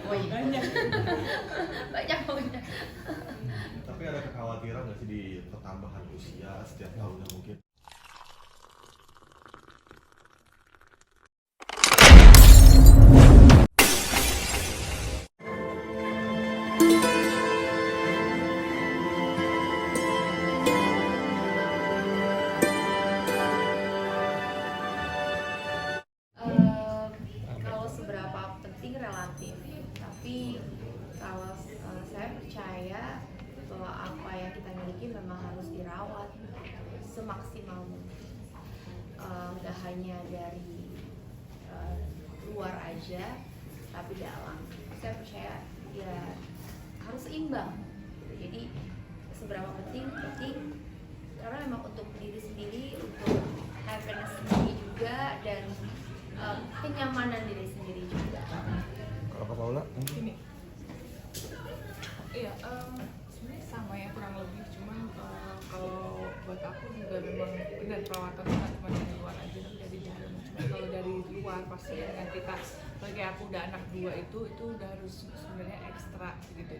banyak. Banyak pokoknya. Tapi ada kekhawatiran nggak sih di pertambahan usia setiap tahunnya mungkin? Kalau seberapa penting relatif, tapi kalau saya percaya bahwa apa yang kita miliki memang harus dirawat semaksimal mungkin. Nggak hanya dari luar aja, tapi dalam. Saya percaya ya harus seimbang. Jadi seberapa penting karena memang untuk diri sendiri, untuk happiness sendiri juga, dan kenyamanan diri sendiri juga. Kalau Kak Paula? Ini, iya, sebenarnya sama ya kurang lebih. Cuman kalau buat aku juga memang benar perawatan bukan cuma dari luar aja, tapi dari dalam. Cuma kalau dari luar pasti dengan kita, bagi aku udah anak 2 itu udah harus sebenarnya ekstra gitu.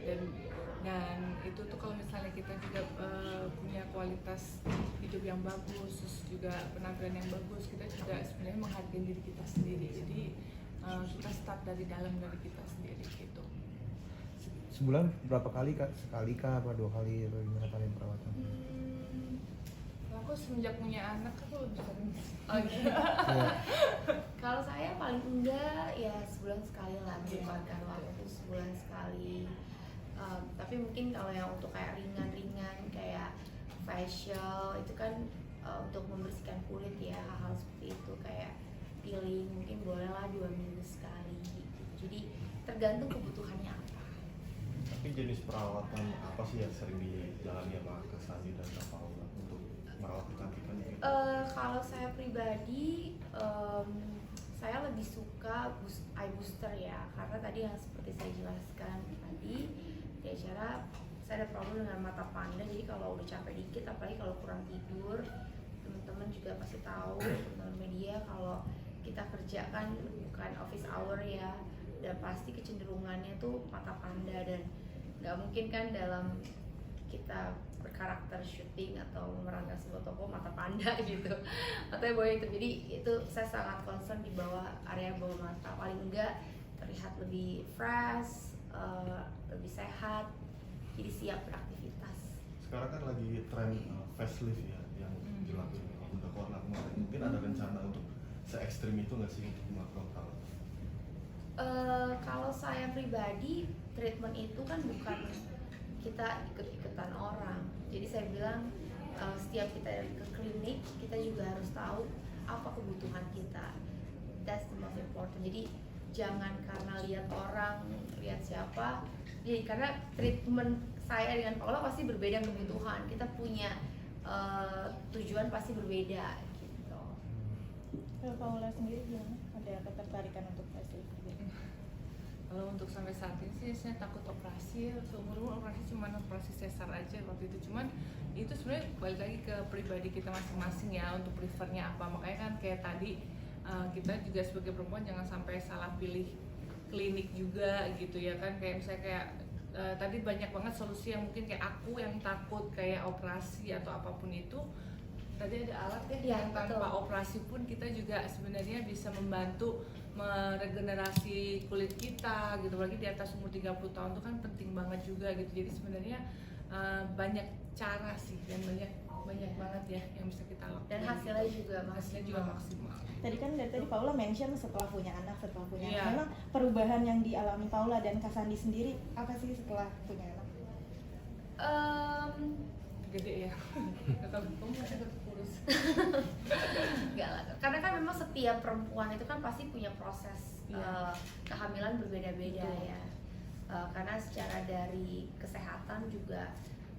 Dan itu tuh kalau misalnya kita juga punya kualitas hidup yang bagus, terus juga penampilan yang bagus, kita juga sebenarnya menghargai diri kita sendiri. Jadi kita start dari dalam dari kita sendiri gitu. Sebulan berapa kali Kak? Sekali kah apa 2 kali atau gimana kalian perawatan? Aku semenjak punya anak aku lebih sering. Oh gitu. Ya. Kalau saya paling enggak ya sebulan sekali lah, menyempatkan waktu sebulan sekali. Tapi mungkin kalau yang untuk kayak ringan-ringan kayak facial itu kan untuk membersihkan kulit ya, hal-hal seperti itu kayak peeling mungkin bolehlah 2 minggu sekali gitu. Jadi tergantung kebutuhannya apa. Tapi jenis perawatan apa sih yang sering dijalani sama Kak Sandi dan Kak Paula untuk merawat kecantikan gitu? Kalau saya pribadi, saya lebih suka eye booster ya, karena tadi yang seperti saya jelaskan tadi di acara, saya ada problem dengan mata panda. Jadi kalau udah capek dikit, apalagi kalau kurang tidur, teman-teman juga pasti tahu, teman media, kalau kita kerja kan bukan office hour ya, dan pasti kecenderungannya tuh mata panda, dan nggak mungkin kan dalam kita berkarakter syuting atau memerankan sebuah toko mata panda gitu, matanya bawah itu. Jadi itu saya sangat concern di bawah area bawah mata, paling enggak terlihat lebih fresh, lebih sehat, jadi siap beraktivitas. Sekarang kan lagi tren facelift ya yang dilakukan udah corona kemarin. Mungkin ada rencana untuk se-ekstrim itu nggak sih untuk melakukan perawatan? Kalau saya pribadi, treatment itu kan bukan kita ikut-ikutan orang. Jadi saya bilang setiap kita ke klinik, kita juga harus tahu apa kebutuhan kita. That's the most important. Jadi jangan karena lihat orang, lihat siapa. Jadi karena treatment saya dengan Paula pasti berbeda kebutuhan. Kita punya tujuan pasti berbeda gitu. Kalau Paula sendiri gimana? Ada ketertarikan untuk facelift? Kalau untuk sampai saat ini sih saya takut operasi, seumur operasi cuma operasi sesar aja waktu itu. Cuman itu sebenarnya balik lagi ke pribadi kita masing-masing ya, untuk prefernya apa. Makanya kan kayak tadi kita juga sebagai perempuan jangan sampai salah pilih klinik juga gitu ya kan. Kayak misalnya kayak tadi banyak banget solusi yang mungkin kayak aku yang takut kayak operasi atau apapun itu. Tadi ada alat ya, yang tanpa betul. operasi pun kita juga sebenarnya bisa membantu meregenerasi kulit kita gitu, lagi di atas umur 30 tahun itu kan penting banget juga gitu. Jadi sebenarnya banyak cara sih, dan banyak banget ya yang bisa kita lakukan. Dan hasilnya juga maksimal. Tadi kan dari tadi Paula mention setelah punya anak, Iya. Memang perubahan yang dialami Paula dan Kak Sandi sendiri apa sih setelah punya anak? Gede ya. Kamu agak kurus. Enggak lah, karena kan memang setiap perempuan itu kan pasti punya proses kehamilan berbeda-beda ya. Karena secara dari kesehatan juga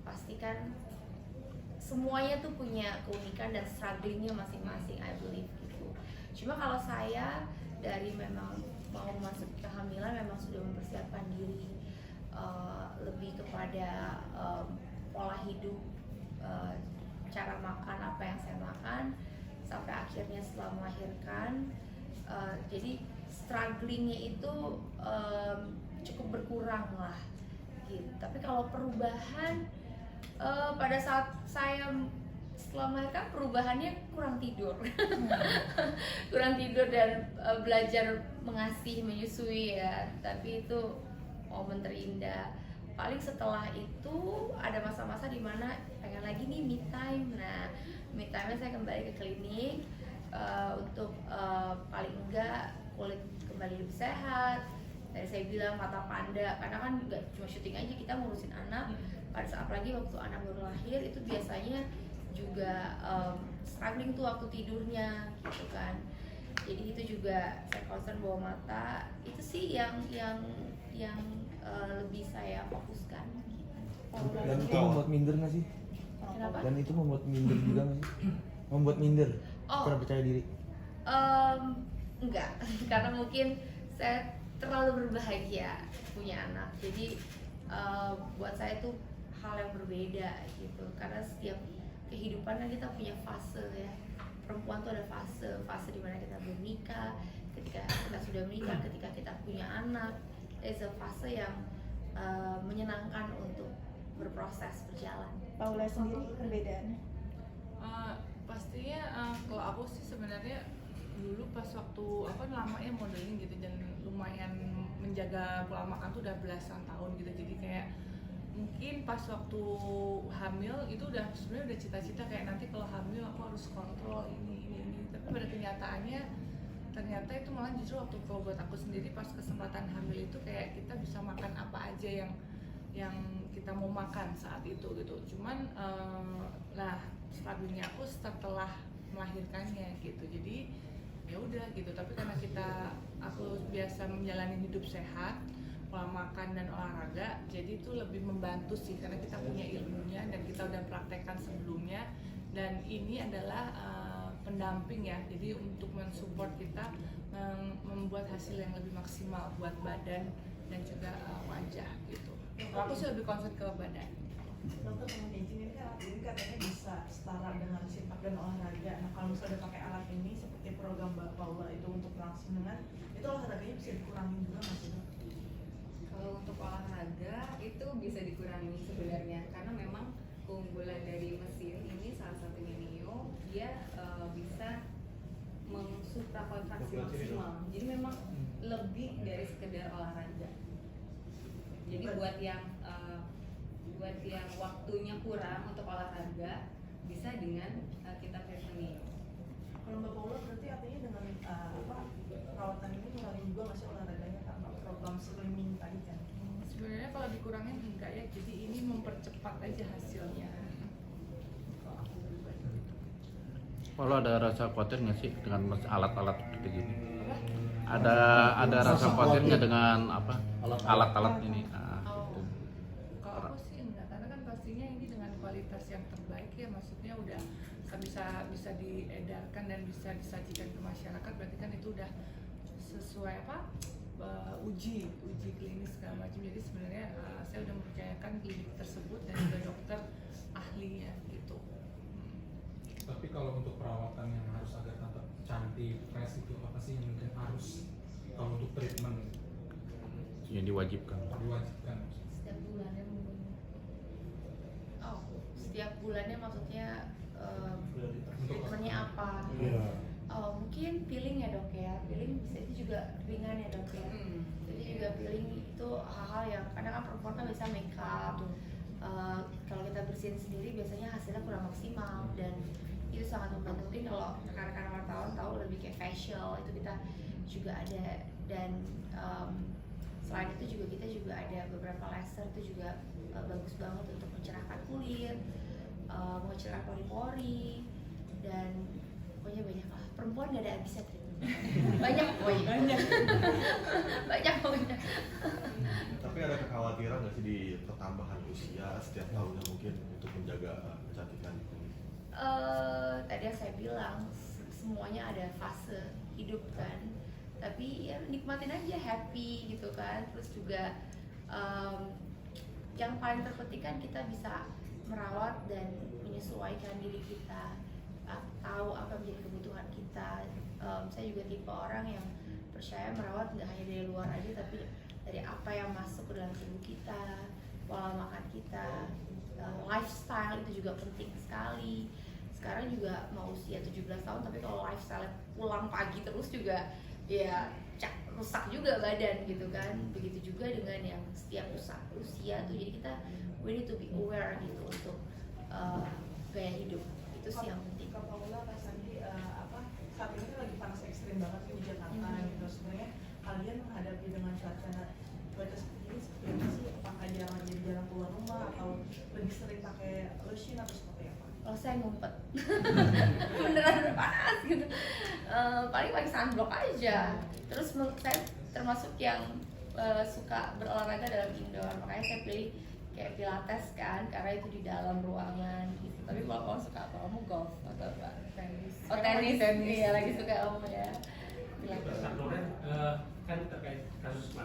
pasti kan semuanya tuh punya keunikan dan strugglingnya masing-masing, I believe gitu. Cuma kalau saya dari memang mau masuk kehamilan memang sudah mempersiapkan diri lebih kepada pola hidup, cara makan apa yang saya makan sampai akhirnya setelah melahirkan. Jadi strugglingnya itu cukup berkurang lah gitu. Tapi kalau perubahan pada saat saya setelah melahirkan, perubahannya kurang tidur. Kurang tidur dan belajar mengasihi, menyusui ya. Tapi itu momen terindah. Paling setelah itu ada masa-masa dimana pengen lagi nih me time. Nah, me time-nya saya kembali ke klinik untuk paling enggak kulit kembali lebih sehat. Tadi saya bilang mata panda, karena kan nggak cuma syuting aja, kita ngurusin anak. Pada saat lagi waktu anak baru lahir itu biasanya juga struggling tuh waktu tidurnya gitu kan. Jadi itu juga saya concern bawa mata. Itu sih yang lebih saya fokuskan. Dan itu membuat minder nggak sih? Kenapa? Dan itu membuat minder juga nggak sih? Membuat minder, kurang percaya diri. Enggak, karena mungkin saya terlalu berbahagia punya anak. Jadi buat saya itu hal yang berbeda gitu. Karena setiap kehidupan kan kita punya fase ya. Perempuan tuh ada fase dimana kita bernikah, ketika kita sudah menikah, ketika kita punya anak. It's a fase yang menyenangkan untuk berproses, berjalan. Paula sendiri perbedaannya? Pastinya kalau aku sih sebenarnya dulu pas waktu lama ya modeling gitu, dan lumayan menjaga pola makan tuh udah belasan tahun gitu. Jadi kayak mungkin pas waktu hamil itu sebenarnya udah cita-cita kayak nanti kalau hamil aku harus kontrol ini. Tapi pada kenyataannya ternyata itu malah justru waktu kalau buat aku sendiri pas kesempatan hamil itu kayak kita bisa makan apa aja yang kita mau makan saat itu gitu. Cuman struggle-nya aku setelah melahirkannya gitu. Jadi ya udah gitu. Tapi karena aku biasa menjalani hidup sehat, pola makan dan olahraga, jadi itu lebih membantu sih karena kita punya ilmunya dan kita udah praktekkan sebelumnya, dan ini adalah pendamping ya, jadi untuk mensupport kita membuat hasil yang lebih maksimal buat badan dan juga wajah gitu. Kalau aku sih lebih concern ke badan. Dokter mau izin, ini katanya bisa setara dengan sipak dan olahraga. Nah kalau misalnya pakai alat ini seperti program Mbak Paula itu untuk langsung dengan itu olahraganya bisa dikurangin juga nggak sih, Dok? Kalau untuk olahraga itu bisa dikurangi sebenarnya, karena memang keunggulan dari mesin ini salah satunya Neo, dia bisa mengsuprakontraksi maksimal. Jadi memang lebih dari sekedar olahraga. Jadi buat yang waktunya kurang untuk olahraga bisa dengan kita pakai Neo. Kalau Mbak Paula berarti artinya dengan perawatan ini ngurangin juga nggak sih olahraganya karena program slimming tadi kan? Sebenarnya kalau dikurangin enggak ya, jadi ini mempercepat aja hasilnya. Kalau aku pribadi. Kalau ada rasa khawatir nggak sih dengan alat-alat seperti gini? Ada rasa khawatir nggak dengan alat-alat ini? Kalau aku sih enggak, karena kan pastinya ini dengan kualitas yang terbaik ya, maksudnya udah bisa diedarkan dan bisa disajikan ke masyarakat, berarti kan itu udah sesuai uji klinis segala macam. Jadi sebenarnya saya udah mempercayakan klinik tersebut dan juga dokter ahlinya gitu. Tapi kalau untuk perawatan yang harus agar tetap cantik, fresh itu apa sih yang mungkin harus kalau untuk treatment Yang diwajibkan. Setiap bulannya mungkin. Setiap bulannya maksudnya treatmentnya apa? Mungkin peeling ya dok ya, peeling bisa itu juga ringan ya dok ya. Jadi juga peeling itu hal-hal yang kadang kan perempuan kan bisa make up. Kalau kita bersihin sendiri biasanya hasilnya kurang maksimal, dan itu sangat membantu. Mungkin kalau rekan-rekan wartawan tahu lebih kayak facial itu kita juga ada, dan selain itu juga kita juga ada beberapa laser itu juga bagus banget untuk mencerahkan kulit, mencerahkan pori-pori, dan pokoknya banyak lah. Perempuan gak ada habisnya banyak pokoknya. Banyak pokoknya. Tapi ada kekhawatiran nggak sih di pertambahan usia setiap tahunnya mungkin untuk menjaga kecantikan? Tadi yang saya bilang semuanya ada fase hidup kan, tapi ya nikmatin aja, happy gitu kan. Terus juga yang paling terpenting kan kita bisa merawat dan menyesuaikan diri kita, tahu apa menjadi kebutuhan kita. Saya juga tipe orang yang percaya merawat nggak hanya dari luar aja, tapi dari apa yang masuk ke dalam tubuh kita, pola makan kita, lifestyle itu juga penting sekali. Sekarang juga mau usia 17 tahun, tapi kalau lifestyle pulang pagi terus juga ya rusak juga badan gitu kan. Begitu juga dengan yang setiap usia tuh, jadi kita we need to be aware gitu untuk gaya hidup itu sih yang penting. Kak Paula, Kak Sandi, saat ini kan lagi panas ekstrim banget nih di Jakarta gitu. Sebenarnya kalian menghadapi dengan cuaca seperti ini seperti apa sih? Apakah jarang keluar rumah atau lebih sering pakai lotion atau seperti apa? Kalau saya ngumpet beneran panas gitu, paling sunblock aja. Terus saya termasuk yang suka berolahraga dalam indoor, makanya saya pilih kayak pilates kan, karena itu di dalam ruangan gitu. Tapi kalau kamu suka apa, kamu golf atau apa? Tenis. Oh tenis, iya lagi suka kamu ya. Pilates. Kak Loren, kan terkait kasus